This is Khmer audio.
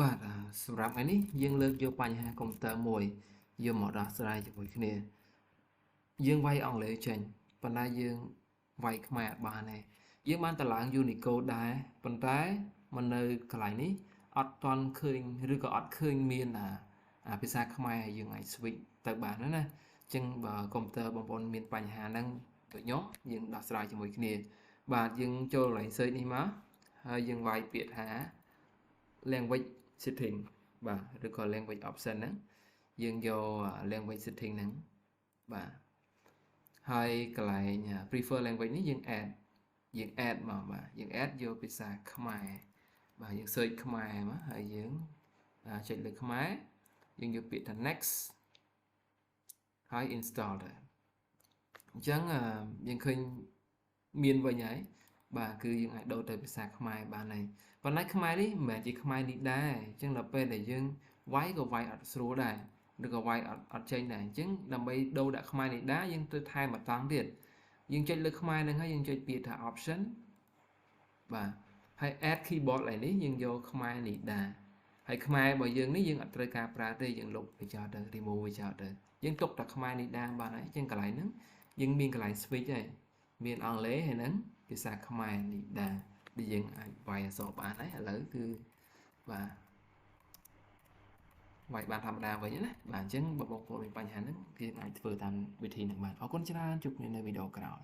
បាទសម្រាប់ថ្ងៃនេះយើងលើកយកបញ្ហាកុំព្យូទ័រមួយយកមកដោះស្រាយជាមួយគ្នាយើងវាយអង់គ្លេសចេញប៉ុន្តែយើងវាយខ្មែរអត់បានទេយើងបានតម្លើង Unicode ដែរប៉ុន្តែមកនៅកន្លែងនេះអត់ទាន់ឃើញឬក៏អត់ឃើញមានភាសាខ្មែរយើងអាច switch ទៅបានណាអញ្ចឹងបើកុំព្យូទ័របងប្អូនមានបញ្ហាហ្នឹងដូចខ្ញុំយើងដោះស្រាយជាមួយគ្នាបាទយើងចូលកន្លែង search នេះមកហើយយើងវាយពាក្យថា language setting បាទឬក៏ language option ហ្នឹងយើងយក language setting ហ្នឹងបាទហើយកន្លែង prefer language នេះយើង add មកបាទយើង add យកភាសាខ្មែរបាទយើង search ខ្មែរមកហើយយើងចុចលើខ្មែរយើងយកពាក្យថា next ហើយ install ទៅអញ្ចឹងយើងឃើញមានវិញហើយបាទគឺយើងអាចដូរទៅភាសាខ្មែរបានហើយប៉ុន្តែខ្មែរនេះមិនមែនជាខ្មែរនេះដែរអញ្ចឹងដល់ពេលដែលយើងវាយក៏វាយអត់ស្រួលដែរឬក៏វាយអត់ចេញដែរអញ្ចឹងដើម្បីដូរដាក់ខ្មែរនេះដែរយើងត្រូវថែមមួយតង់ទៀតយើងចុចលើខ្មែរហ្នឹងហើយយើងចុចពាក្យថា option បាទហើយ add keyboard ឡើយនេះយើងយកខ្មែរនេះដែរហើយខ្មែររបស់យើងនេះយើងអត់ត្រូវការប្រើទេយើងលុបវាចោលទៅ remove វាចោលទៅយើងទុកតែខ្មែរនេះដែរបានហើយអញ្ចឹងកន្លែងហ្នឹងយើងមានកន្លែង switch ហើយមានអង់គ្លេសហើយហ្នឹងភាសាខ្មែរនេះដែរដែលយើងអាចវាយអក្សរបានហើយឥឡូវគឺបាទវាយបានធម្មតាវិញណាបាទអញ្ចឹងបើបងប្អូនមានបញ្ហាហ្នឹងគឺអាចធ្វើតាមវិធីហ្នឹងបានអរគុណច្រើនជួបគ្នានៅវីដេអូក្រោយ